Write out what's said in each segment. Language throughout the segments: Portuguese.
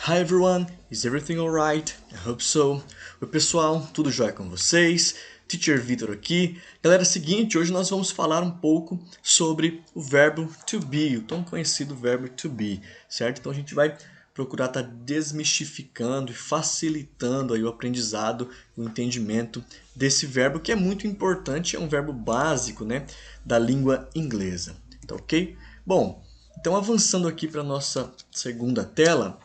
Hi everyone, is everything alright? I hope so. Oi pessoal, tudo jóia com vocês? Teacher Vitor aqui. Galera, é o seguinte, hoje nós vamos falar um pouco sobre o verbo to be, o tão conhecido verbo to be, certo? Então a gente vai procurar estar desmistificando e facilitando aí o aprendizado, o entendimento desse verbo que é muito importante, é um verbo básico, né, da língua inglesa, tá ok? Bom, então avançando aqui para a nossa segunda tela,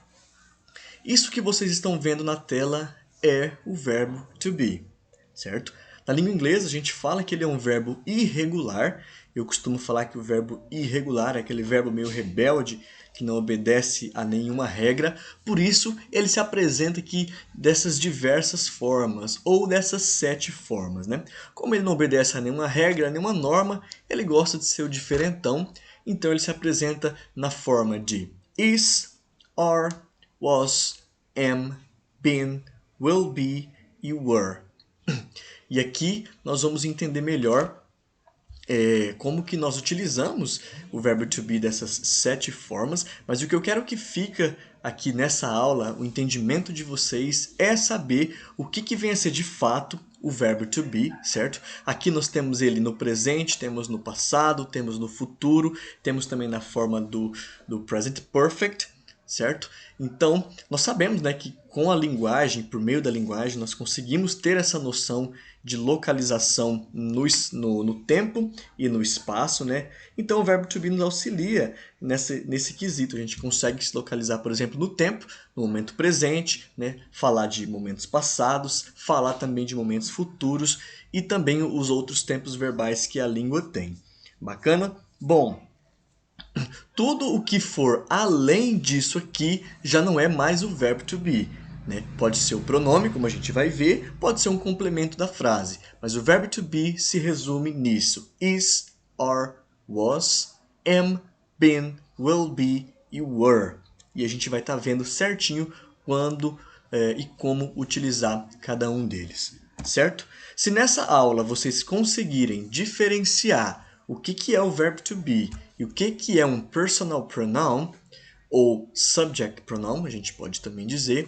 isso que vocês estão vendo na tela é o verbo to be, certo? Na língua inglesa a gente fala que ele é um verbo irregular. Eu costumo falar que o verbo irregular é aquele verbo meio rebelde, que não obedece a nenhuma regra. Por isso ele se apresenta aqui dessas diversas formas, ou dessas 7 formas, né? Como ele não obedece a nenhuma regra, a nenhuma norma, ele gosta de ser o diferentão. Então ele se apresenta na forma de is, are, was, am, been, will be e were. E aqui nós vamos entender melhor como que nós utilizamos o verbo to be dessas 7 formas, mas o que eu quero que fica aqui nessa aula, o entendimento de vocês, é saber o que vem a ser de fato o verbo to be, certo? Aqui nós temos ele no presente, temos no passado, temos no futuro, temos também na forma do present perfect, certo? Então, nós sabemos, né, que com a linguagem, por meio da linguagem, nós conseguimos ter essa noção de localização no tempo e no espaço, né? Então, o verbo to be nos auxilia nesse quesito. A gente consegue se localizar, por exemplo, no tempo, no momento presente, né? Falar de momentos passados, falar também de momentos futuros e também os outros tempos verbais que a língua tem. Bacana? Bom, tudo o que for além disso aqui já não é mais o verbo to be, né? Pode ser o pronome, como a gente vai ver, pode ser um complemento da frase, mas o verbo to be se resume nisso: is, are, was, am, been, will be e were. E a gente vai estar vendo certinho quando e como utilizar cada um deles, certo? Se nessa aula vocês conseguirem diferenciar o que é o verbo to be e o que é um personal pronoun, ou subject pronoun, a gente pode também dizer,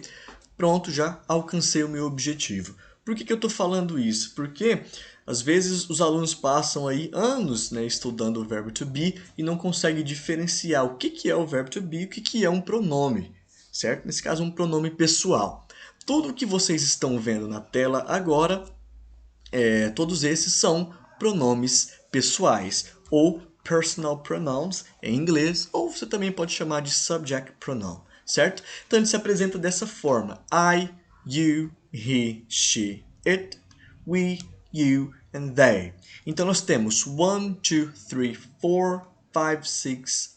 pronto, já alcancei o meu objetivo. Por que eu estou falando isso? Porque às vezes os alunos passam aí anos, né, estudando o verbo to be e não conseguem diferenciar o que é o verbo to be e o que é um pronome, certo? Nesse caso, um pronome pessoal. Tudo o que vocês estão vendo na tela agora, todos esses são pronomes pessoais, ou personal pronouns em inglês, ou você também pode chamar de subject pronoun, certo? Então ele se apresenta dessa forma: I, you, he, she, it, we, you and they. Então nós temos 1, 2, 3, 4, 5, 6.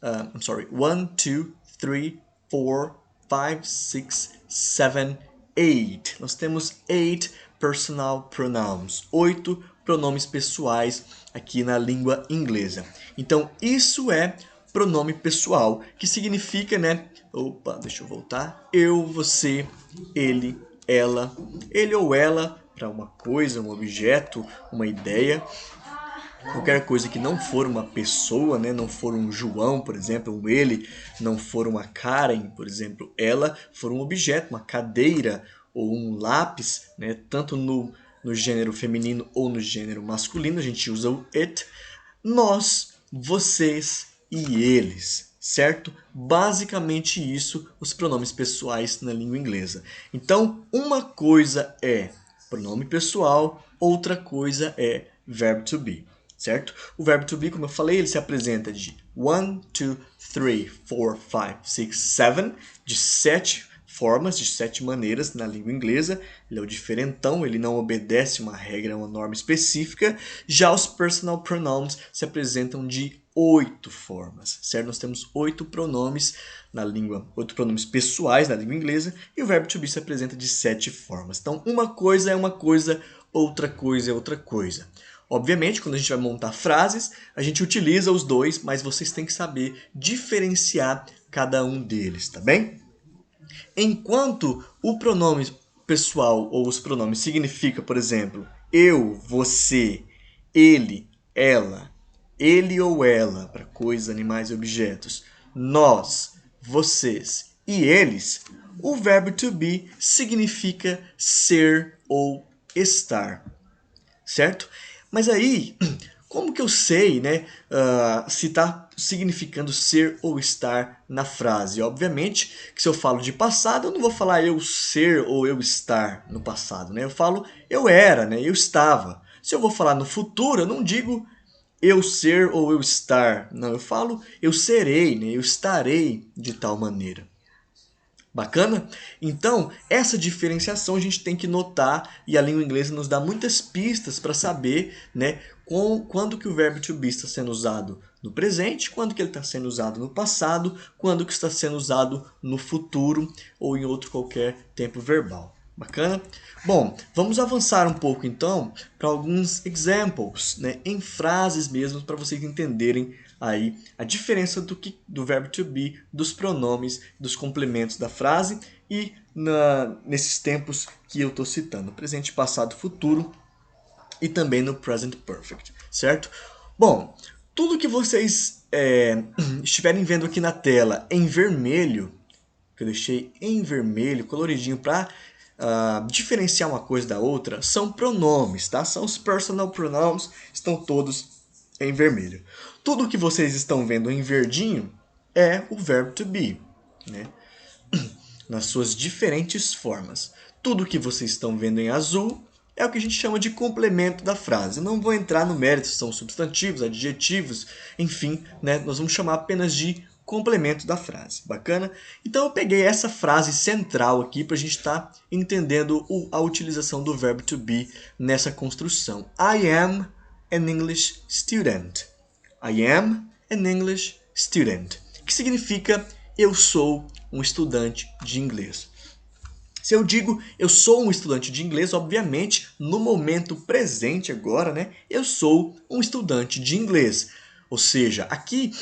I'm sorry, 1, 2, 3, 4, 5, 6, 7, 8. Nós temos 8 personal pronouns, 8 pronomes pessoais aqui na língua inglesa. Então, isso é pronome pessoal, que significa, né? Opa, deixa eu voltar. Eu, você, ele, ela, ele ou ela para uma coisa, um objeto, uma ideia. Qualquer coisa que não for uma pessoa, né, não for um João, por exemplo, um ele, não for uma Karen, por exemplo, ela, for um objeto, uma cadeira ou um lápis, né, tanto no gênero feminino ou no gênero masculino, a gente usa o it, nós, vocês e eles, certo? Basicamente isso, os pronomes pessoais na língua inglesa. Então, uma coisa é pronome pessoal, outra coisa é verbo to be, certo? O verbo to be, como eu falei, ele se apresenta de 1, 2, 3, 4, 5, 6, 7, de 7 formas, de 7 maneiras na língua inglesa. Ele é o diferentão, ele não obedece uma regra, uma norma específica. Já os personal pronouns se apresentam de 8 formas, certo? Nós temos 8 pronomes na língua, 8 pronomes pessoais na língua inglesa, e o verbo to be se apresenta de 7 formas. Então, uma coisa é uma coisa, outra coisa é outra coisa. Obviamente, quando a gente vai montar frases, a gente utiliza os dois, mas vocês têm que saber diferenciar cada um deles, tá bem? Enquanto o pronome pessoal ou os pronomes significa, por exemplo, eu, você, ele, ela, ele ou ela, para coisas, animais e objetos, nós, vocês e eles, o verbo to be significa ser ou estar, certo? Mas aí, como que eu sei, né, se está significando ser ou estar na frase? Obviamente que se eu falo de passado, eu não vou falar eu ser ou eu estar no passado, né? Eu falo eu era, né? Eu estava. Se eu vou falar no futuro, eu não digo eu ser ou eu estar. Não, eu falo eu serei, né? Eu estarei de tal maneira. Bacana? Então, essa diferenciação a gente tem que notar e a língua inglesa nos dá muitas pistas para saber, né, quando que o verbo to be está sendo usado no presente, quando que ele está sendo usado no passado, quando que está sendo usado no futuro ou em outro qualquer tempo verbal. Bacana? Bom, vamos avançar um pouco então para alguns examples, né, em frases mesmo, para vocês entenderem aí a diferença do verbo to be, dos pronomes, dos complementos da frase e nesses tempos que eu estou citando, presente, passado, futuro e também no present perfect, certo? Bom, tudo que vocês estiverem vendo aqui na tela em vermelho, que eu deixei em vermelho, coloridinho para diferenciar uma coisa da outra, são pronomes, tá? São os personal pronouns, estão todos em vermelho. Tudo que vocês estão vendo em verdinho é o verbo to be, né? Nas suas diferentes formas. Tudo que vocês estão vendo em azul é o que a gente chama de complemento da frase. Não vou entrar no mérito, são substantivos, adjetivos, enfim, né? Nós vamos chamar apenas de complemento da frase. Bacana? Então eu peguei essa frase central aqui para a gente estar entendendo a utilização do verbo to be nessa construção. I am an English student. I am an English student. Que significa eu sou um estudante de inglês. Se eu digo eu sou um estudante de inglês, obviamente, no momento presente agora, né, eu sou um estudante de inglês. Ou seja, aqui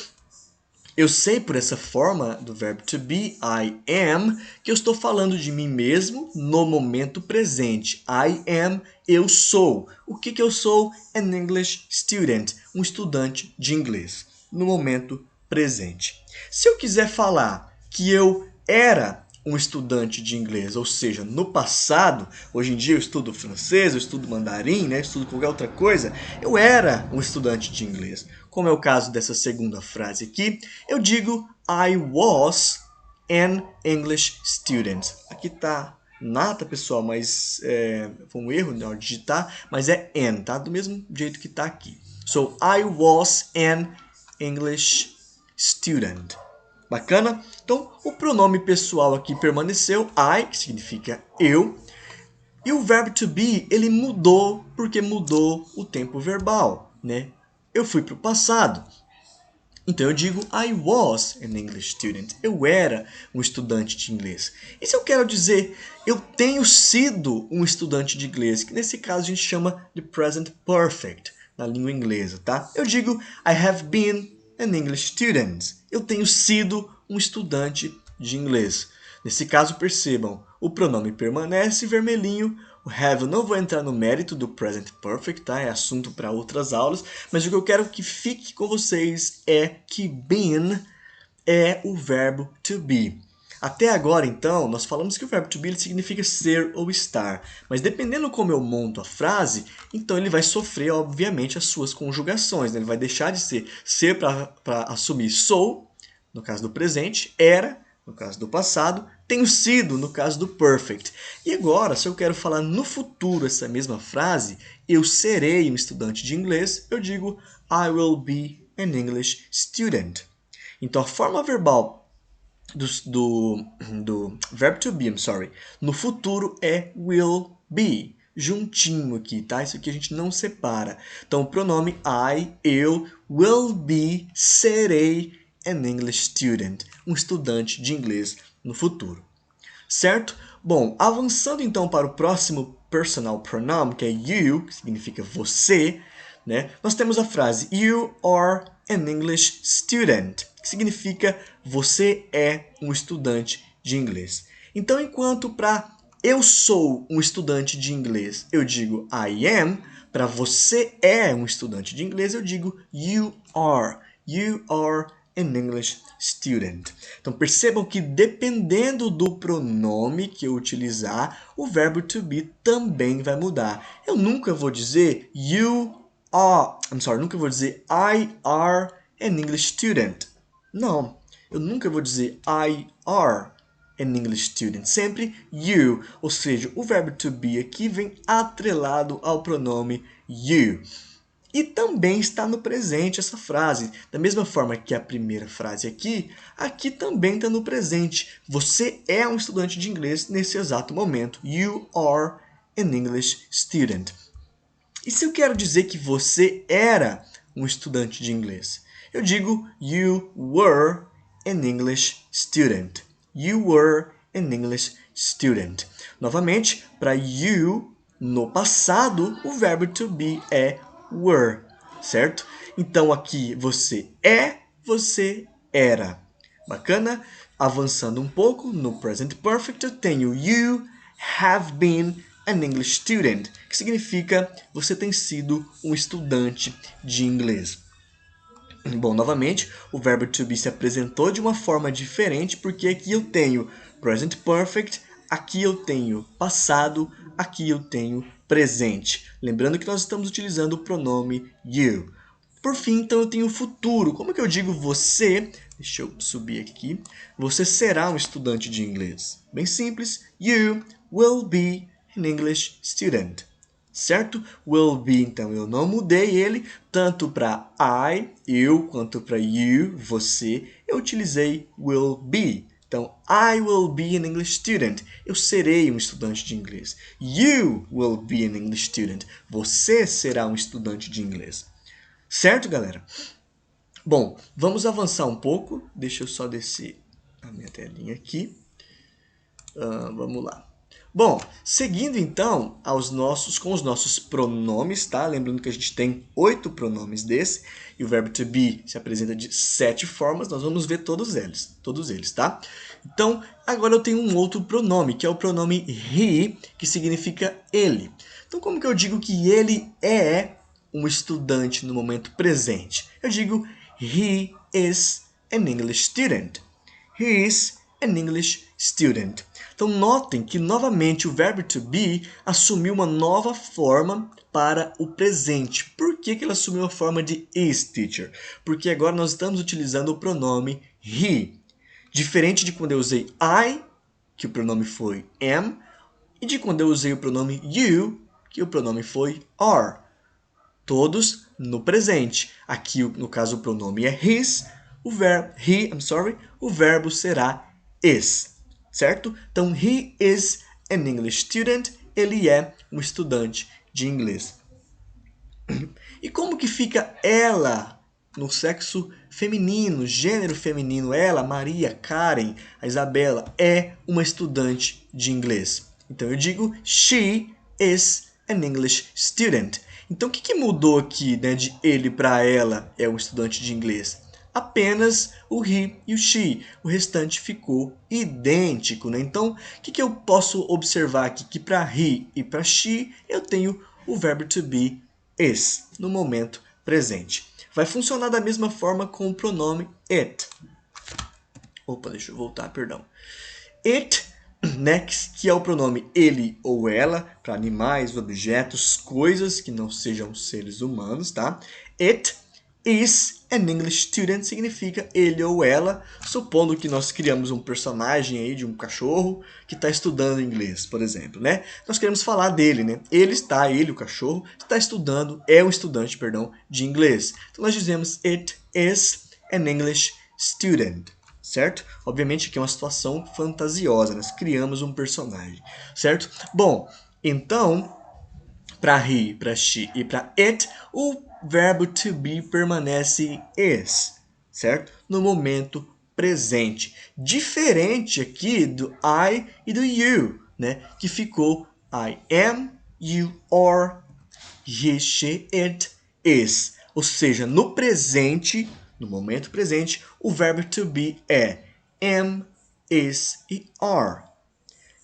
eu sei por essa forma do verbo to be, I am, que eu estou falando de mim mesmo no momento presente. I am, eu sou. O que eu sou? An English student, um estudante de inglês, no momento presente. Se eu quiser falar que eu era um estudante de inglês, ou seja, no passado, hoje em dia eu estudo francês, eu estudo mandarim, né, eu estudo qualquer outra coisa, eu era um estudante de inglês. Como é o caso dessa segunda frase aqui, eu digo I was an English student. Aqui tá nata, pessoal, mas foi um erro na hora de digitar, mas é an, tá? Do mesmo jeito que tá aqui. So, I was an English student. Bacana? Então, o pronome pessoal aqui permaneceu, I, que significa eu. E o verbo to be, ele mudou porque mudou o tempo verbal, né? Eu fui para o passado. Então eu digo I was an English student. Eu era um estudante de inglês. E se eu quero dizer eu tenho sido um estudante de inglês, que nesse caso a gente chama de present perfect na língua inglesa, tá? Eu digo I have been an English student. Eu tenho sido um estudante de inglês. Nesse caso, percebam, o pronome permanece vermelhinho. O have, eu não vou entrar no mérito do present perfect, tá? É assunto para outras aulas. Mas o que eu quero que fique com vocês é que been é o verbo to be. Até agora, então, nós falamos que o verbo to be ele significa ser ou estar. Mas dependendo como eu monto a frase, então ele vai sofrer, obviamente, as suas conjugações, né? Ele vai deixar de ser para assumir sou, no caso do presente, era, no caso do passado, tenho sido, no caso do perfect. E agora, se eu quero falar no futuro essa mesma frase, eu serei um estudante de inglês, eu digo I will be an English student. Então, a forma verbal do verbo to be, no futuro é will be, juntinho aqui, tá? Isso aqui a gente não separa. Então, o pronome I, eu, will be, serei an English student, um estudante de inglês no futuro. Certo? Bom, avançando então para o próximo personal pronoun, que é you, que significa você, né? Nós temos a frase You are an English student, que significa você é um estudante de inglês. Então, enquanto para eu sou um estudante de inglês, eu digo I am, para você é um estudante de inglês, eu digo you are an English student. Então percebam que dependendo do pronome que eu utilizar, o verbo to be também vai mudar. Eu nunca vou dizer nunca vou dizer I are an English student. Não, eu nunca vou dizer I are an English student. Sempre you, ou seja, o verbo to be aqui vem atrelado ao pronome you. E também está no presente essa frase. Da mesma forma que a primeira frase aqui também está no presente. Você é um estudante de inglês nesse exato momento. You are an English student. E se eu quero dizer que você era um estudante de inglês? Eu digo you were an English student. You were an English student. Novamente, para you, no passado, o verbo to be é were, certo? Então aqui você é, você era. Bacana? Avançando um pouco, no present perfect eu tenho you have been an English student, que significa você tem sido um estudante de inglês. Bom, novamente, o verbo to be se apresentou de uma forma diferente, porque aqui eu tenho present perfect, aqui eu tenho passado, aqui eu tenho presente. Lembrando que nós estamos utilizando o pronome you. Por fim, então, eu tenho futuro. Como que eu digo você? Deixa eu subir aqui. Você será um estudante de inglês. Bem simples. You will be an English student. Certo? Will be, então, eu não mudei ele, tanto para I, eu, quanto para you, você, eu utilizei will be. Então, I will be an English student. Eu serei um estudante de inglês. You will be an English student. Você será um estudante de inglês. Certo, galera? Bom, vamos avançar um pouco. Deixa eu só descer a minha telinha aqui. Vamos lá. Bom, seguindo então com os nossos pronomes, tá? Lembrando que a gente tem 8 pronomes desse, e o verbo to be se apresenta de 7 formas, nós vamos ver todos eles, tá? Então, agora eu tenho um outro pronome, que é o pronome he, que significa ele. Então, como que eu digo que ele é um estudante no momento presente? Eu digo, he is an English student. He is an English student. Então, notem que, novamente, o verbo to be assumiu uma nova forma para o presente. Por que ele assumiu a forma de is, teacher? Porque agora nós estamos utilizando o pronome he. Diferente de quando eu usei I, que o pronome foi am, e de quando eu usei o pronome you, que o pronome foi are. Todos no presente. Aqui, no caso, o pronome é his, o verbo será is. Certo? Então, he is an English student. Ele é um estudante de inglês. E como que fica ela no sexo feminino, gênero feminino? Ela, Maria, Karen, a Isabela, é uma estudante de inglês. Então, eu digo, she is an English student. Então, o que mudou aqui, né, de ele para ela é um estudante de inglês? Apenas o he e o she. O restante ficou idêntico, né? Então, o que eu posso observar aqui? Que para he e para she eu tenho o verbo to be is, no momento presente. Vai funcionar da mesma forma com o pronome it. Opa, deixa eu voltar, perdão. It, né, que é o pronome ele ou ela, para animais, objetos, coisas que não sejam seres humanos, tá? It is an English student significa ele ou ela, supondo que nós criamos um personagem aí de um cachorro que está estudando inglês, por exemplo, né? Nós queremos falar dele, né? Ele, o cachorro, está estudando, é um estudante, perdão, de inglês. Então nós dizemos it is an English student, certo? Obviamente que é uma situação fantasiosa, nós criamos um personagem, certo? Bom, então, para he, para she e para it, o verbo to be permanece is, certo? No momento presente. Diferente aqui do I e do you, né? Que ficou I am, you are, he, she, it, is. Ou seja, no presente, no momento presente, o verbo to be é am, is e are.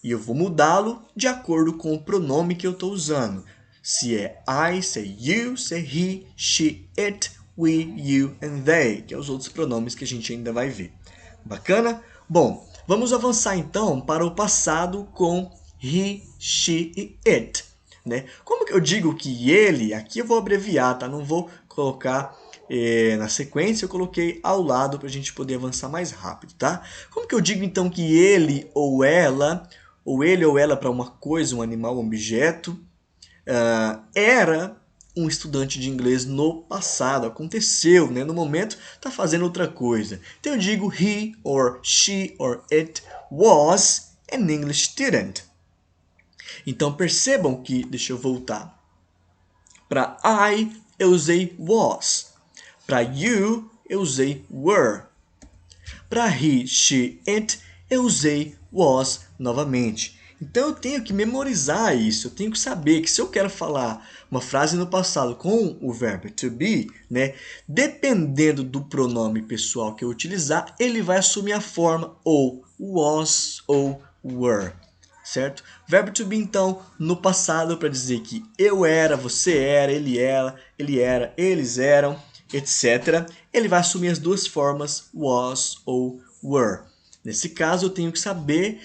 E eu vou mudá-lo de acordo com o pronome que eu estou usando. Se é I, se é you, se é he, she, it we, you and they, que é os outros pronomes que a gente ainda vai ver. Bacana? Bom, vamos avançar então para o passado com he, she e it. Né? Como que eu digo que ele, aqui eu vou abreviar, tá? Não vou colocar na sequência, eu coloquei ao lado para a gente poder avançar mais rápido, tá? Como que eu digo então que ele ou ela para uma coisa, um animal, um objeto, era um estudante de inglês no passado, aconteceu, né? No momento está fazendo outra coisa. Então eu digo he or she or it was an English student. Então percebam que, deixa eu voltar. Para I eu usei was. Para you eu usei were. Para he, she, it eu usei was novamente. Então eu tenho que memorizar isso, eu tenho que saber que se eu quero falar uma frase no passado com o verbo to be, né, dependendo do pronome pessoal que eu utilizar, ele vai assumir a forma ou was ou were, certo? Verbo to be, então, no passado para dizer que eu era, você era, ele era, eles eram, etc. Ele vai assumir as duas formas was ou were. Nesse caso, eu tenho que saber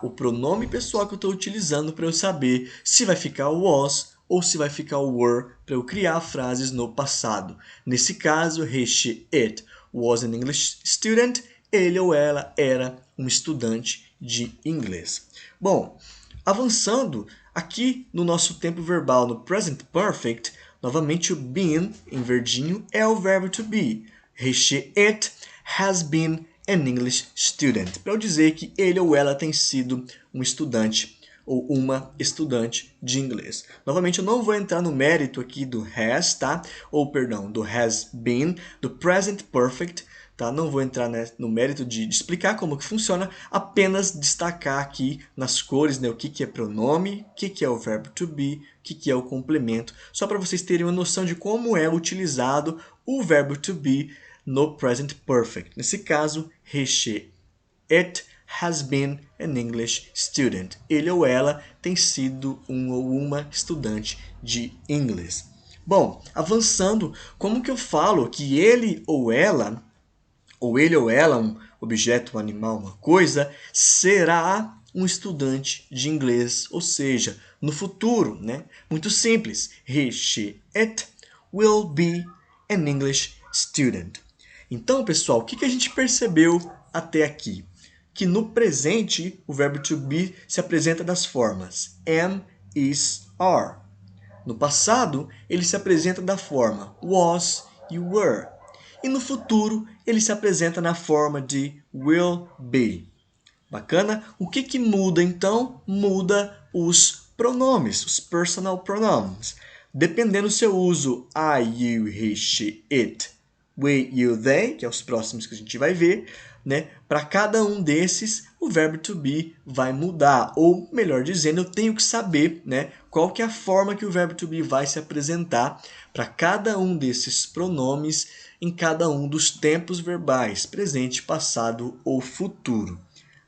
o pronome pessoal que eu estou utilizando para eu saber se vai ficar o was ou se vai ficar o were para eu criar frases no passado. Nesse caso, he, she, it was an English student. Ele ou ela era um estudante de inglês. Bom, avançando aqui no nosso tempo verbal no present perfect, novamente o been em verdinho é o verbo to be. He, she, it has been an English student, para eu dizer que ele ou ela tem sido um estudante ou uma estudante de inglês. Novamente, eu não vou entrar no mérito aqui do has, tá? Ou, perdão, do has been, do present perfect, tá? Não vou entrar no mérito de explicar como que funciona, apenas destacar aqui nas cores, né, o que é pronome, o que é o verbo to be, o que é o complemento, só para vocês terem uma noção de como é utilizado o verbo to be no present perfect. Nesse caso, he, she, it has been an English student. Ele ou ela tem sido um ou uma estudante de inglês. Bom, avançando, como que eu falo que ele ou ela, um objeto, um animal, uma coisa, será um estudante de inglês, ou seja, no futuro, né? Muito simples. He, she, it will be an English student. Então, pessoal, o que a gente percebeu até aqui? Que no presente, o verbo to be se apresenta das formas am, is, are. No passado, ele se apresenta da forma was e were. E no futuro, ele se apresenta na forma de will be. Bacana? O que muda, então? Muda os pronomes, os personal pronouns. Dependendo do seu uso, I, you, he, she, it, we, you, they, que é os próximos que a gente vai ver, né? Para cada um desses, o verbo to be vai mudar. Ou, melhor dizendo, eu tenho que saber, né, qual que é a forma que o verbo to be vai se apresentar para cada um desses pronomes em cada um dos tempos verbais, presente, passado ou futuro.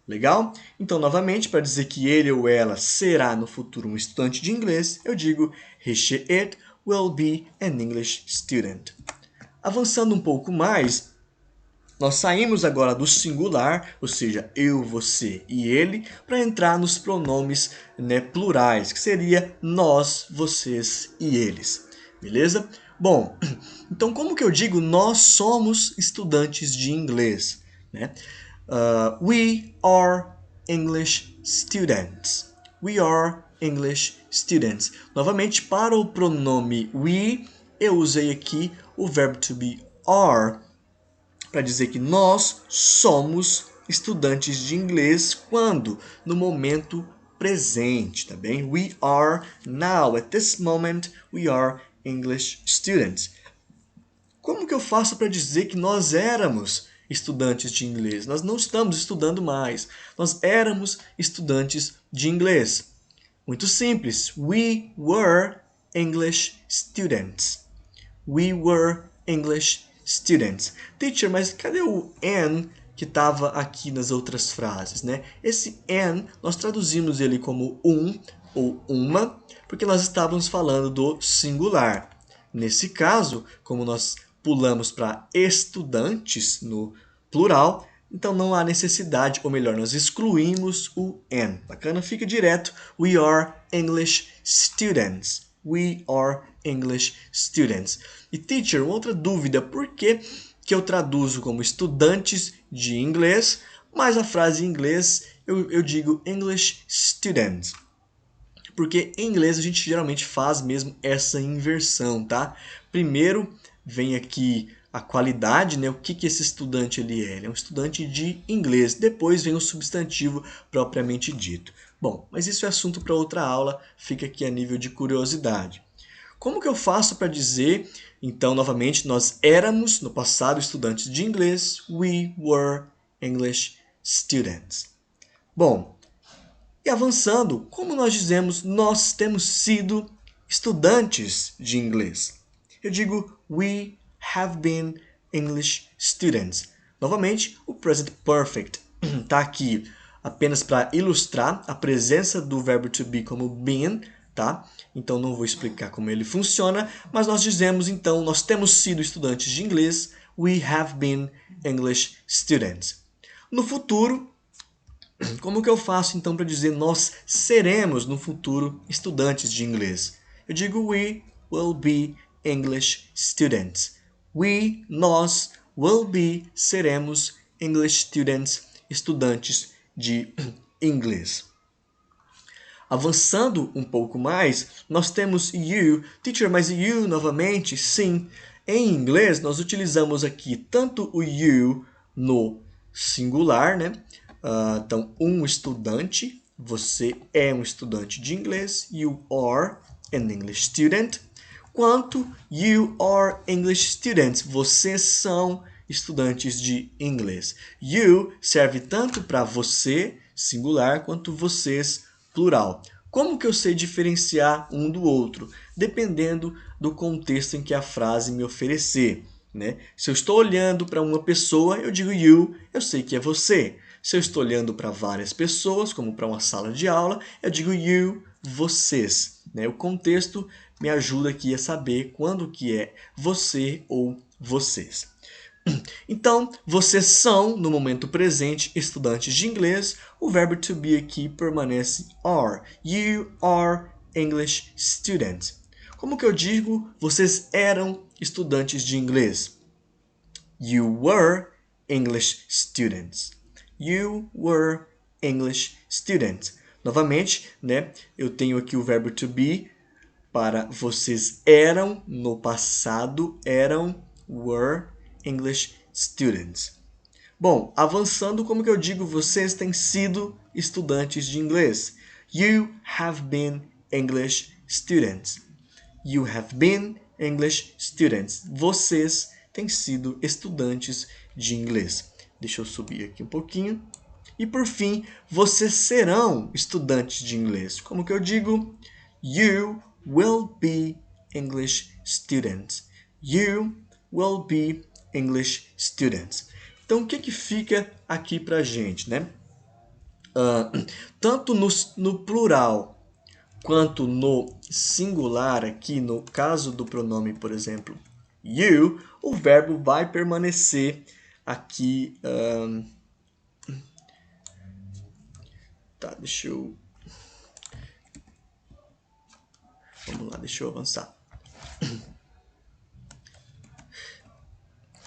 Legal? Então, novamente, para dizer que ele ou ela será no futuro um estudante de inglês, eu digo he, she, it will be an English student. Avançando um pouco mais, nós saímos agora do singular, ou seja, eu, você e ele, para entrar nos pronomes, né, plurais, que seria nós, vocês e eles. Beleza? Bom, então como que eu digo nós somos estudantes de inglês? Né? We are English students. We are English students. Novamente, para o pronome we, eu usei aqui o verbo to be are, para dizer que nós somos estudantes de inglês quando? No momento presente, tá bem? We are now, at this moment, we are English students. Como que eu faço para dizer que nós éramos estudantes de inglês? Nós não estamos estudando mais. Nós éramos estudantes de inglês. Muito simples. We were English students. We were English students. Teacher, mas cadê o an que estava aqui nas outras frases, né? Esse an, nós traduzimos ele como um ou uma, porque nós estávamos falando do singular. Nesse caso, como nós pulamos para estudantes no plural, então não há necessidade, ou melhor, nós excluímos o N. Bacana? Fica direto. We are English students. We are English students. E teacher, outra dúvida, por que eu traduzo como estudantes de inglês, mas a frase em inglês eu digo English students? Porque em inglês a gente geralmente faz mesmo essa inversão, tá? Primeiro vem aqui a qualidade, né? O que esse estudante ele é? Ele é um estudante de inglês. Depois vem o substantivo propriamente dito. Bom, mas isso é assunto para outra aula, fica aqui a nível de curiosidade. Como que eu faço para dizer, então, novamente, nós éramos, no passado, estudantes de inglês. We were English students. Bom, e avançando, como nós dizemos, nós temos sido estudantes de inglês. Eu digo, we have been English students. Novamente, o present perfect está aqui apenas para ilustrar a presença do verbo to be como been, tá? Então não vou explicar como ele funciona, mas nós dizemos então, nós temos sido estudantes de inglês. We have been English students. No futuro, como que eu faço então para dizer nós seremos no futuro estudantes de inglês? Eu digo we will be English students. We, nós, will be, seremos English students, estudantes de inglês. Avançando um pouco mais, nós temos you. Teacher, mas you novamente? Sim. Em inglês, nós utilizamos aqui tanto o you no singular, né? Então, um estudante, você é um estudante de inglês. You are an English student. Quanto you are English students, vocês são estudantes de inglês. You serve tanto para você, singular, quanto vocês, plural. Como que eu sei diferenciar um do outro? Dependendo do contexto em que a frase me oferecer, né? Se eu estou olhando para uma pessoa, eu digo you, eu sei que é você. Se eu estou olhando para várias pessoas, como para uma sala de aula, eu digo you, vocês. Né? O contexto me ajuda aqui a saber quando que é você ou vocês. Então, vocês são, no momento presente, estudantes de inglês. O verbo to be aqui permanece are. You are English students. Como que eu digo? Vocês eram estudantes de inglês. You were English students. You were English students. Novamente, né? Eu tenho aqui o verbo to be para vocês eram, no passado, eram, were English students. Bom, avançando, como que eu digo, vocês têm sido estudantes de inglês. You have been English students. You have been English students. Vocês têm sido estudantes de inglês. Deixa eu subir aqui um pouquinho. E por fim, vocês serão estudantes de inglês. Como que eu digo? You will be English students. You will be English students. Então, o que fica aqui pra gente, né? Tanto no plural quanto no singular, aqui no caso do pronome, por exemplo, you, o verbo vai permanecer aqui. Tá, vamos lá, deixa eu avançar.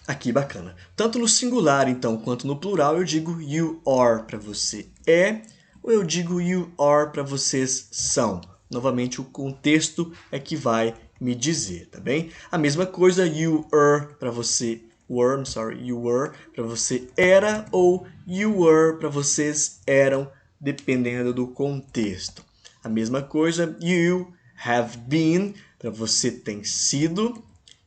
Aqui, bacana. Tanto no singular, então, quanto no plural, eu digo you are para você é, ou eu digo you are para vocês são. Novamente, o contexto é que vai me dizer, tá bem? A mesma coisa, you were para você you were para você era, ou you were para vocês eram, dependendo do contexto. A mesma coisa, you have been para você tem sido.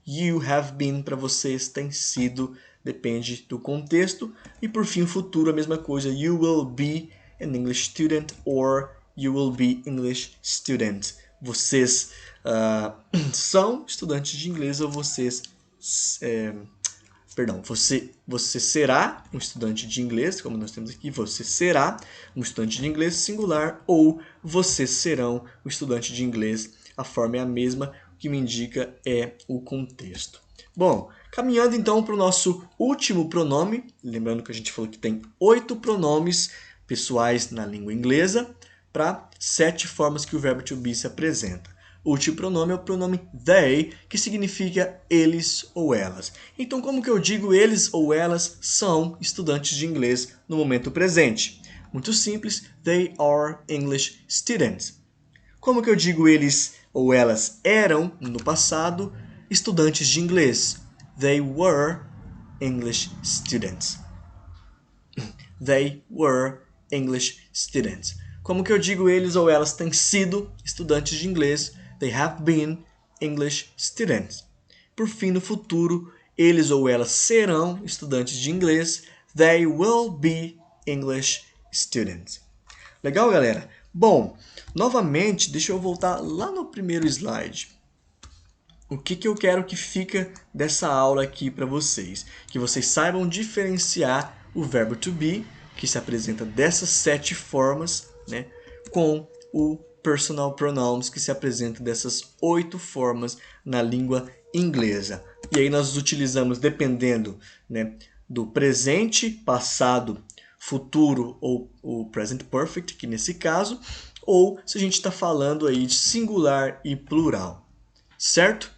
You have been para vocês tem sido, depende do contexto. E por fim, o futuro, a mesma coisa. You will be an English student or you will be English student. Vocês são estudantes de inglês ou vocês... você será um estudante de inglês, como nós temos aqui. Você será um estudante de inglês singular ou vocês serão um estudante de inglês. A forma é a mesma. O que me indica é o contexto. Bom, Caminhando então para o nosso último pronome, lembrando que a gente falou que tem 8 pronomes pessoais na língua inglesa, para 7 formas que o verbo to be se apresenta. O último pronome é o pronome they, que significa eles ou elas. Então, como que eu digo eles ou elas são estudantes de inglês no momento presente? Muito simples, they are English students. Como que eu digo eles ou elas eram, no passado, estudantes de inglês? They were English students. They were English students. Como que eu digo eles ou elas têm sido estudantes de inglês? They have been English students. Por fim, no futuro, eles ou elas serão estudantes de inglês. They will be English students. Legal, galera? Bom, novamente, deixa eu voltar lá no primeiro slide. O que eu quero que fica dessa aula aqui para vocês? Que vocês saibam diferenciar o verbo to be, que se apresenta dessas 7 formas, né, com o personal pronouns, que se apresenta dessas 8 formas na língua inglesa. E aí nós utilizamos, dependendo, né, do presente, passado, futuro ou o present perfect, que nesse caso, ou se a gente está falando aí de singular e plural, certo?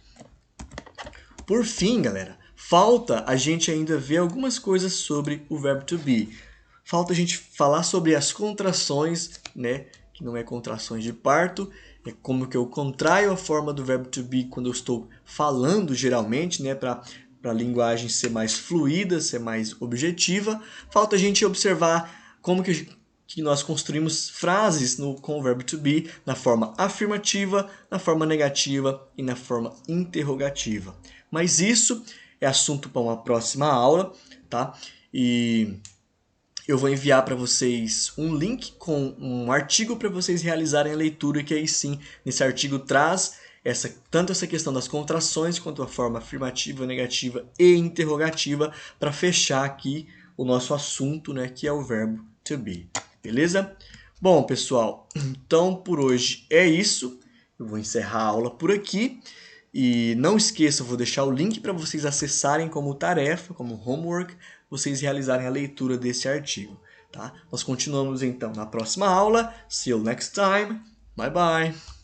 Por fim, galera, falta a gente ainda ver algumas coisas sobre o verbo to be. Falta a gente falar sobre as contrações, né? Que não é contrações de parto, é como que eu contraio a forma do verbo to be quando eu estou falando, geralmente, né? Para a linguagem ser mais fluida, ser mais objetiva. Falta a gente observar como que nós construímos frases com o verbo to be na forma afirmativa, na forma negativa e na forma interrogativa. Mas isso é assunto para uma próxima aula, tá? E eu vou enviar para vocês um link com um artigo para vocês realizarem a leitura, que aí sim, nesse artigo traz tanto essa questão das contrações, quanto a forma afirmativa, negativa e interrogativa, para fechar aqui o nosso assunto, né, que é o verbo to be. Beleza? Bom, pessoal, então por hoje é isso. Eu vou encerrar a aula por aqui. E não esqueça, eu vou deixar o link para vocês acessarem como tarefa, como homework, vocês realizarem a leitura desse artigo. Tá? Nós continuamos então na próxima aula. See you next time. Bye bye.